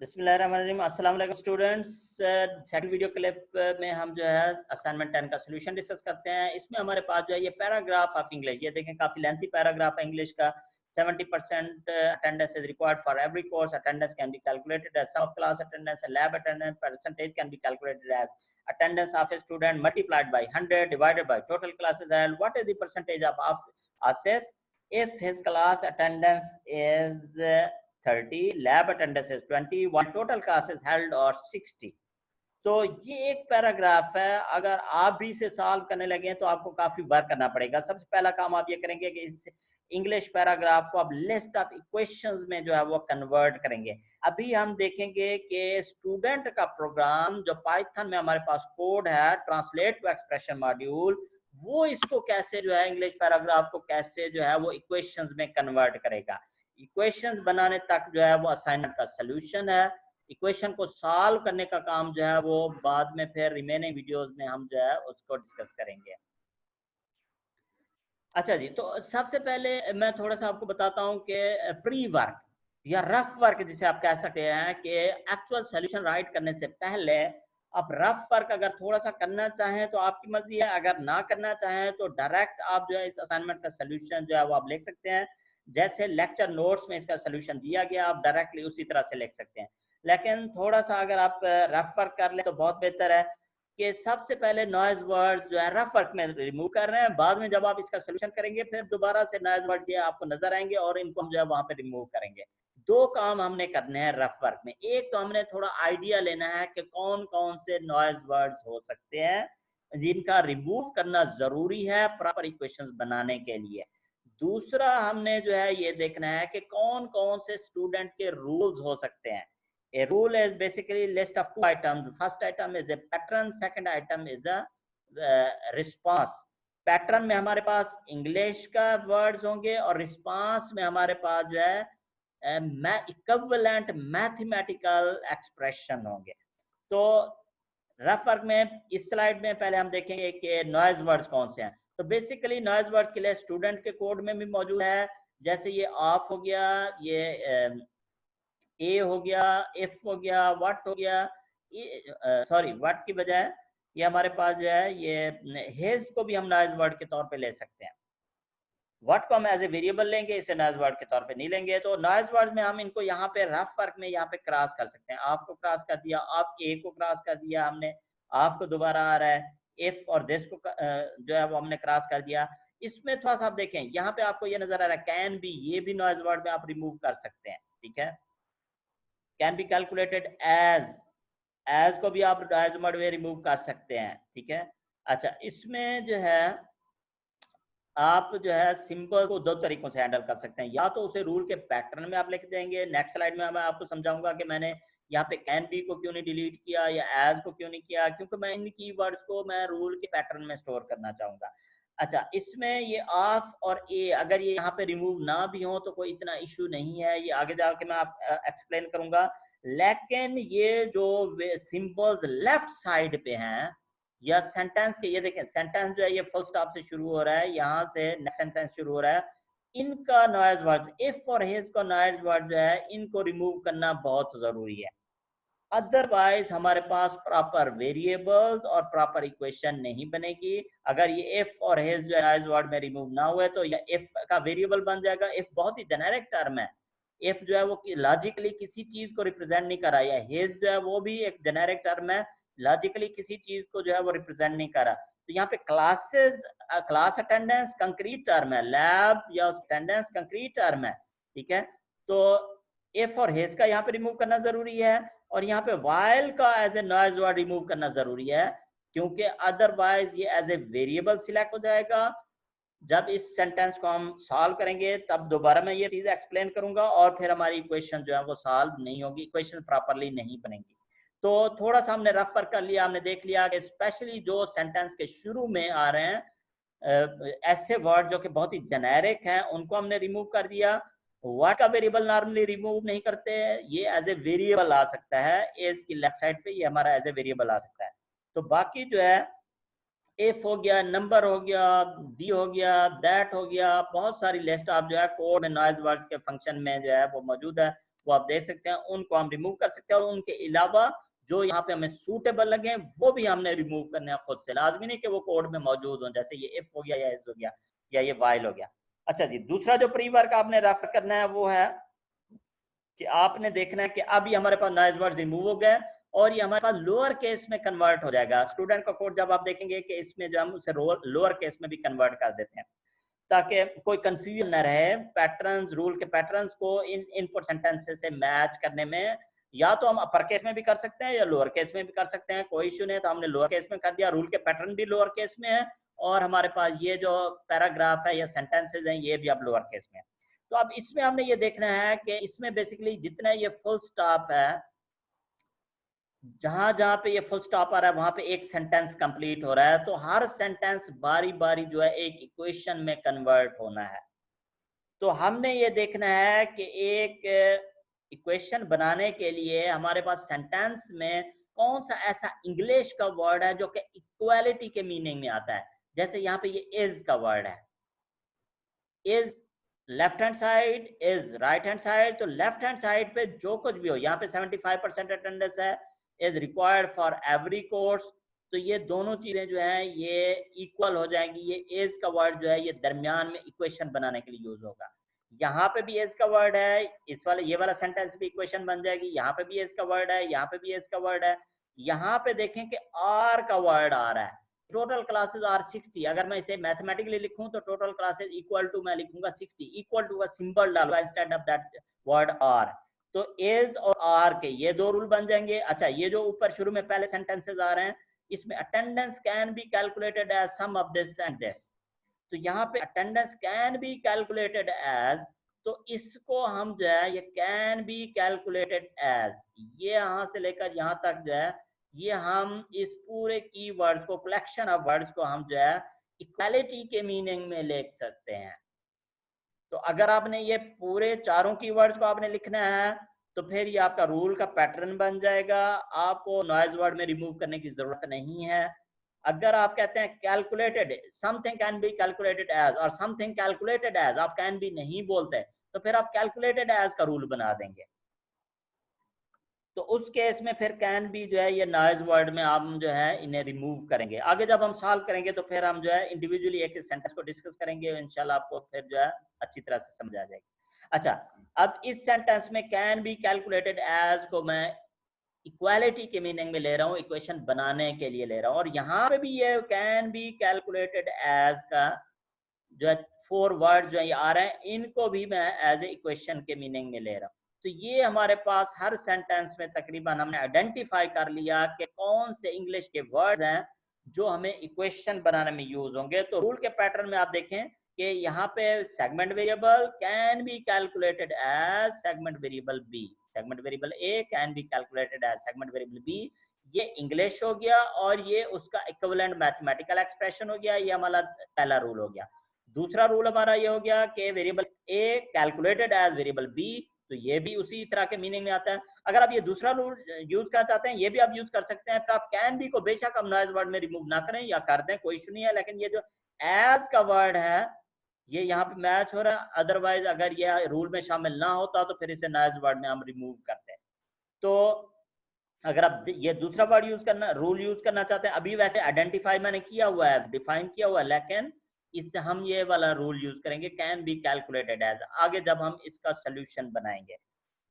बिस्मिल्लाहिर्रहमानिर्रहीम। अस्सलाम वालेकुम स्टूडेंट्स। सेकंड वीडियो क्लिप में हम जो है असाइनमेंट 10 का सोल्यूशन डिस्कस करते हैं। इसमें हमारे पास जो है ये पैराग्राफ ऑफ इंग्लिश, ये देखें काफ़ी लेंथी पैराग्राफ है इंग्लिश का। 70% attendance is required for every course. Attendance can be calculated as sum of class attendance and lab attendance. Percentage can be calculated as attendance of a student multiplied by 100 divided by total classes held. What is the percentage of Asif if his class attendance is 30, lab attendance is 20, one total classes held or 60। तो ये एक paragraph है। अगर आप भी इसे solve करने लगे तो आपको काफी वर्क करना पड़ेगा। सबसे पहला काम आप ये करेंगे कि इस इंग्लिश पैराग्राफ को आप लिस्ट ऑफ इक्वेशंस में जो है वो कन्वर्ट करेंगे। अभी हम देखेंगे कि स्टूडेंट का प्रोग्राम जो पाइथन में हमारे पास कोड है ट्रांसलेट टू एक्सप्रेशन मॉड्यूल, वो इसको कैसे जो है इंग्लिश पैराग्राफ को कैसे जो है वो इक्वेशंस में कन्वर्ट करेगा। इक्वेशंस बनाने तक जो है वो असाइनमेंट का सोल्यूशन है। इक्वेशन को सॉल्व करने का काम जो है वो बाद में फिर रिमेनिंग वीडियोस में हम जो है उसको डिस्कस करेंगे। अच्छा जी, तो सबसे पहले मैं थोड़ा सा आपको बताता हूँ कि प्री वर्क या रफ वर्क जिसे आप कह सकते हैं कि एक्चुअल सॉल्यूशन राइट करने से पहले आप रफ वर्क अगर थोड़ा सा करना चाहें तो आपकी मर्जी है, अगर ना करना चाहें तो डायरेक्ट आप जो है इस असाइनमेंट का सॉल्यूशन जो है वो आप लिख सकते हैं। जैसे लेक्चर नोट्स में इसका सॉल्यूशन दिया गया, आप डायरेक्टली उसी तरह से लिख सकते हैं। लेकिन थोड़ा सा अगर आप रफ वर्क कर लें तो बहुत बेहतर है कि सबसे पहले नॉइज वर्ड्स जो है रफ वर्क में रिमूव कर रहे हैं, बाद में जब आप इसका सोल्यूशन करेंगे फिर दोबारा से नॉइज वर्ड जो है आपको नजर आएंगे और इनको हम जो है वहां पे रिमूव करेंगे। दो काम हमने करने हैं रफ वर्क में। एक तो हमने थोड़ा आइडिया लेना है कि कौन कौन से नॉइज वर्ड्स हो सकते हैं जिनका रिमूव करना जरूरी है प्रॉपर इक्वेशंस बनाने के लिए। दूसरा हमने जो है ये देखना है कि कौन कौन से स्टूडेंट के रूल्स हो सकते हैं। A rule is basically list of two items. First item is a pattern, second item is a response. Pattern में हमारे पास इंग्लिश का वर्ड्स होंगे और रिस्पांस में हमारे पास जो है इक्विवेलेंट मैथमेटिकल एक्सप्रेशन होंगे। तो रफ वर्क में इस स्लाइड में पहले हम देखेंगे कि नॉइज वर्ड्स कौन से हैं। तो बेसिकली नॉइज वर्ड्स के लिए स्टूडेंट के कोड में भी मौजूद है, जैसे ये ऑफ हो गया, ये ए हो गया, एफ हो गया, व्हाट हो गया। सॉरी, व्हाट की बजाय ये हमारे पास जो है ये हेज को भी हम नॉइज वर्ड के तौर पे ले सकते हैं। व्हाट को हम एज ए वेरिएबल लेंगे, इसे नॉइज वर्ड के तौर पे नहीं लेंगे। तो नॉइज वर्ड में हम इनको यहाँ पे रफ वर्क में यहाँ पे क्रॉस कर सकते हैं। आप को क्रॉस कर दिया, आप ए को क्रॉस कर दिया हमने, आपको दोबारा आ रहा है इफ और दिस को जो है वो हमने क्रॉस कर दिया। इसमें थोड़ा सा आप देखें, यहाँ पे आपको ये नजर आ रहा है कैन बी, ये भी नॉइज वर्ड में आप रिमूव कर सकते हैं। ठीक है, कैन बी कैलकुलेटेड एज को भी आप नॉइज वर्ड में रिमूव कर सकते हैं। ठीक है, अच्छा, इसमें जो है आप जो है सिंबल को दो तरीकों से हैंडल कर सकते हैं। या तो उसे रूल के पैटर्न में आप लिख देंगे। नेक्स्ट स्लाइड में मैं आपको समझाऊंगा कि मैंने यहाँ पे कैन बी को क्यों नहीं डिलीट किया या एज को क्यों नहीं किया, क्योंकि मैं इन कीवर्ड्स को मैं रूल के पैटर्न में स्टोर करना चाहूंगा। अच्छा, इसमें ये ऑफ और ए अगर ये यहाँ पे रिमूव ना भी हो तो कोई इतना इशू नहीं है, ये आगे जाके मैं आप एक्सप्लेन करूंगा। लेकिन ये जो सिंबल्स लेफ्ट साइड पे हैं या सेंटेंस के, ये देखें सेंटेंस जो है ये फुल स्टॉप से शुरू हो रहा है, यहाँ से नेक्स्ट सेंटेंस शुरू हो रहा है। इनका नॉइज वर्ड्स इफ और हिज का नॉइज वर्ड जो है इनको रिमूव करना बहुत जरूरी है। अदरवाइज हमारे पास प्रॉपर वेरिएबल्स और प्रॉपर इक्वेशन नहीं बनेगी। अगर ये इफ और हिज जो है नॉइज वर्ड में रिमूव ना हुए तो ये इफ का वेरिएबल बन जाएगा। इफ बहुत ही जेनेरिक टर्म है, इफ जो है वो लॉजिकली किसी चीज को रिप्रेजेंट नहीं कर रहा है। हिज जो है वो भी एक जेनेरिक टर्म है, लॉजिकली किसी चीज को जो है वो रिप्रेजेंट नहीं कर रहा। तो यहाँ पे classes, class attendance concrete term है, लैब या अटेंडेंस कंक्रीट टर्म है। ठीक है, तो इफ और हिज का यहाँ पे रिमूव करना जरूरी है और यहाँ पे वाइल का as a noise word remove करना जरूरी है, क्योंकि अदरवाइज ये एज ए वेरिएबल सिलेक्ट हो जाएगा। जब इस सेंटेंस को हम सॉल्व करेंगे तब दोबारा मैं ये चीज एक्सप्लेन करूंगा और फिर हमारी इक्वेशन जो है वो सॉल्व नहीं होगी, इक्वेशन प्रॉपरली नहीं बनेगी। तो थोड़ा सा हमने रफ कर लिया, हमने देख लिया कि स्पेशली जो सेंटेंस के शुरू में आ रहे हैं ऐसे वर्ड जो कि बहुत ही जेनेरिक हैं उनको हमने रिमूव कर दिया। व्हाट का वेरिएबल नॉर्मली रिमूव नहीं करते, ये एज ए वेरिएबल आ सकता है, एज की लेफ्ट साइड पे ये हमारा एज ए वेरिएबल आ सकता है। तो बाकी जो है इफ हो गया, नंबर हो गया, दी हो गया, दैट हो गया, बहुत सारी लिस्ट आप जो है कोड में नॉइज वर्ड्स के फंक्शन में जो है वो मौजूद है, वो आप देख सकते हैं, उनको हम रिमूव कर सकते हैं, और उनके अलावा जो यहाँ पे हमें सूटेबल लगे वो भी हमने रिमूव करने हैं खुद से। लाजमी नहीं कि वो कोड में मौजूद हो, जैसे ये इफ हो गया या एस हो गया या ये वाइल हो गया। अच्छा जी, दूसरा जो प्री वर्क आपने रेफर करना है वो है कि आपने देखना है कि अब ये हमारे पास नॉइज वर्ड रिमूव हो गए और ये हमारे पास लोअर केस में कन्वर्ट हो जाएगा। स्टूडेंट का कोड जब आप देखेंगे कि इसमें जो हम उसे लोअर केस में भी कन्वर्ट कर देते हैं ताकि कोई कंफ्यूजन न रहे पैटर्न्स, रूल के पैटर्न्स को इन इनपुट सेंटेंसेस से मैच करने में। या तो हम अपर केस में भी कर सकते हैं या लोअर केस में भी कर सकते हैं, कोई इश्यू नहीं। तो हमने लोअर केस में कर दिया, रूल के पैटर्न भी लोअर केस में है और हमारे पास ये जो पैराग्राफ है या सेंटेंसेज हैं ये भी अब लोअर केस में है। तो अब इसमें हमने ये देखना है कि इसमें बेसिकली जितना ये फुल स्टॉप है, जहां जहां पे ये फुल स्टॉप आ रहा है वहां पे एक सेंटेंस कंप्लीट हो रहा है। तो हर सेंटेंस बारी बारी जो है एक इक्वेशन में कन्वर्ट होना है। तो हमने ये देखना है कि एक इक्वेशन बनाने के लिए हमारे पास सेंटेंस में कौन सा ऐसा इंग्लिश का वर्ड है जो कि इक्वालिटी के मीनिंग में आता है। जैसे यहाँ पे ये इज का वर्ड है, is left hand side, is right hand side. तो लेफ्ट हैंड साइड पे जो कुछ भी हो, यहाँ पे 75% अटेंडेंस है, is required for every course. तो ये दोनों चीजें जो है ये इक्वल हो जाएंगी। ये इज का वर्ड जो है ये दरमियान में इक्वेशन बनाने के लिए यूज होगा। यहाँ पे भी इज का वर्ड है, इस वाले ये वाला सेंटेंस भी इक्वेशन बन जाएगी। यहाँ पे भी इज का वर्ड है, यहाँ पे भी इज का वर्ड है। यहाँ पे देखें कि आर का वर्ड आ रहा है, टोटल क्लासेस आर 60। अगर मैं इसे मैथमेटिकली लिखूं तो टोटल क्लासेस इक्वल टू मैं लिखूंगा 60, इक्वल टू का सिंबल डालूंगा instead of that word are. तो इज और आर के ये दो रूल बन जाएंगे। अच्छा, ये जो ऊपर शुरू में पहले सेंटेंसेस आ रहे हैं इसमें attendance can be calculated as sum of this and this. तो यहाँ पे attendance can be calculated as, तो इसको हम जो है ये कैन बी कैलकुलेटेड एज, ये यहाँ से लेकर यहाँ तक जो है ये हम इस पूरे कीवर्ड्स को, कलेक्शन ऑफ वर्ड्स को हम जो है इक्वालिटी के मीनिंग में लिख सकते हैं। तो अगर आपने ये पूरे चारों कीवर्ड्स को आपने लिखना है तो फिर ये आपका रूल का पैटर्न बन जाएगा, आपको नॉइज वर्ड में रिमूव करने की जरूरत नहीं है। अगर आप कहते हैं calculated, something can be calculated as और समथिंग कैलकुलेटेड एज, आप कैन बी नहीं बोलते तो फिर आप कैलकुलेटेड एज का रूल बना देंगे। तो उस केस में फिर कैन बी जो है ये नॉइज वर्ड में हम जो है इन्हें रिमूव करेंगे। आगे जब हम सॉल्व करेंगे तो फिर हम जो है इंडिविजुअली एक सेंटेंस को डिस्कस करेंगे, इंशाल्लाह आपको फिर जो है अच्छी तरह से समझ आ जाएगी। अच्छा, अब इस सेंटेंस में कैन बी कैलकुलेटेड एज को मैं इक्वालिटी के मीनिंग में ले रहा हूँ, इक्वेशन बनाने के लिए ले रहा हूँ। और यहाँ पे भी ये कैन बी कैलकुलेटेड एज का जो है 4 वर्ड जो है ये आ रहे हैं, इनको भी मैं एज ए इक्वेशन के मीनिंग में ले रहा हूँ। तो ये हमारे पास हर सेंटेंस में तकरीबन हमने आइडेंटिफाई कर लिया कि कौन से इंग्लिश के वर्ड्स हैं जो हमें इक्वेशन बनाने में यूज होंगे। तो रूल के पैटर्न में आप देखें कि यहाँ पे segment variable can be calculated as segment variable B, segment variable A can be calculated as segment variable B. ये इंग्लिश हो गया और ये उसका इक्विवेलेंट मैथमेटिकल एक्सप्रेशन हो गया, ये हमारा पहला रूल हो गया। दूसरा रूल हमारा ये हो गया कि वेरिएबल ए कैलकुलेटेड एज वेरिएबल बी, तो ये भी उसी तरह के मीनिंग में आता है। अगर आप ये दूसरा रूल यूज करना चाहते हैं ये भी आप यूज कर सकते हैं। तो आप कैन बी को बेशक हम नॉइज वर्ड में रिमूव ना करें या कर दें, कोई इशू नहीं है, लेकिन ये जो एज का वर्ड है ये यहाँ पे मैच हो रहा है। अदरवाइज अगर ये रूल में शामिल ना होता तो फिर इसे नॉइज वर्ड में हम रिमूव करते हैं। तो अगर आप ये दूसरा वर्ड यूज करना, रूल यूज करना चाहते हैं, अभी वैसे आइडेंटिफाई मैंने किया हुआ है, डिफाइन किया हुआ है, लेकिन इससे हम ये वाला रूल यूज करेंगे कैन बी कैलकुलेटेड एज आगे जब हम इसका सोल्यूशन बनाएंगे।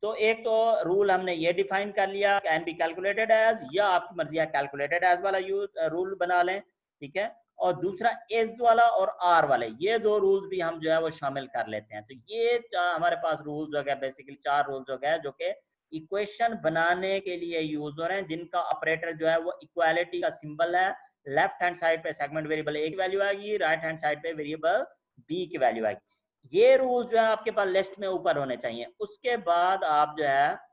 तो एक तो रूल हमने ये डिफाइन कर लिया कैन बी कैलकुलेटेड एज, या आपकी मर्जी है कैलकुलेटेड एज वाला रूल बना लें, ठीक है। और दूसरा इज वाला और आर वाले, ये दो रूल्स भी हम जो है वो शामिल कर लेते हैं। तो ये हमारे पास रूल्स हो गए, बेसिकली 4 रूल्स हो गए जो कि इक्वेशन बनाने के लिए यूज हो रहे हैं, जिनका ऑपरेटर जो है वो इक्वालिटी का सिंबल है। लेफ्ट हैंड साइड पे सेगमेंट वेरिएबल ए की वैल्यू आएगी, राइट हैंड साइड पे वेरिएबल बी की वैल्यू आएगी। ये रूल जो है आपके पास लिस्ट में ऊपर होने चाहिए। उसके बाद आप जो है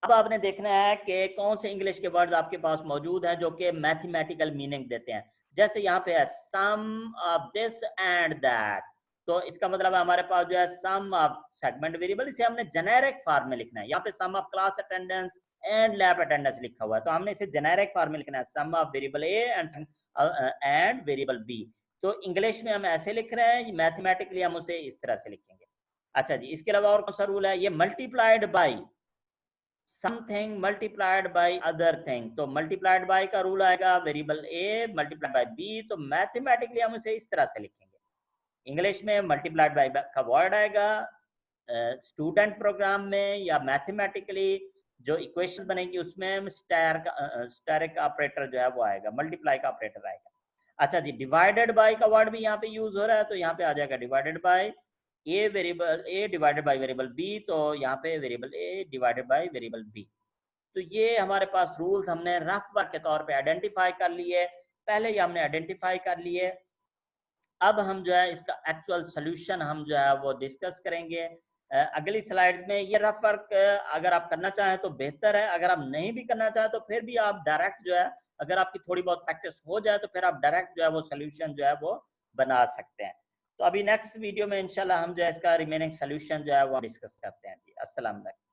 अब आपने देखना है कि कौन से इंग्लिश के वर्ड्स आपके पास मौजूद हैं जो कि मैथमेटिकल मीनिंग देते हैं। जैसे यहाँ पे है sum of this and that, तो इसका मतलब है हमारे पास जो है सम ऑफ सेगमेंट वेरिएबल, इसे हमने जेनेरिक फॉर्म में लिखना है। यहाँ पे sum of class attendance and lab attendance लिखा हुआ है, तो हमने इसे जेनेरिक फॉर्म में लिखना है, sum of variable A and variable B. तो इंग्लिश में हम ऐसे लिख रहे हैं, मैथमेटिकली हम उसे इस तरह से लिखेंगे। अच्छा जी, इसके अलावा और कौन सा रूल है? ये multiplied by something multiplied by other thing. तो मल्टीप्लाइड बाय का रूल आएगा variable A multiplied by B. तो मैथमेटिकली हम इसे इस तरह से लिखेंगे, इंग्लिश में मल्टीप्लाइड बाय का वर्ड आएगा, स्टूडेंट प्रोग्राम में या मैथमेटिकली जो इक्वेशन बनेगी उसमें स्टैरिक ऑपरेटर जो है वो आएगा, मल्टीप्लाई का ऑपरेटर आएगा। अच्छा जी, डिवाइडेड बाय का वर्ड भी यहाँ पे यूज हो रहा है, तो यहाँ पे आ जाएगा divided by a variable A divided by variable B. तो यहाँ पे variable A divided by variable B. तो ये हमारे पास रूल्स हमने रफ वर्क के तौर पे आइडेंटिफाई कर लिए, पहले ही हमने आइडेंटिफाई कर लिए। अब हम जो है इसका एक्चुअल सोल्यूशन हम जो है वो डिस्कस करेंगे अगली स्लाइड में। ये रफ वर्क अगर आप करना चाहें तो बेहतर है, अगर आप नहीं भी करना चाहें तो फिर भी आप डायरेक्ट जो है, अगर आपकी थोड़ी बहुत प्रैक्टिस हो जाए तो फिर आप डायरेक्ट जो है वो सोल्यूशन जो है वो बना सकते हैं। तो अभी नेक्स्ट वीडियो में इंशाल्लाह हम जो है इसका रिमेनिंग सोल्यूशन जो है वो डिस्कस करते हैं। अस्सलाम वालेकुम।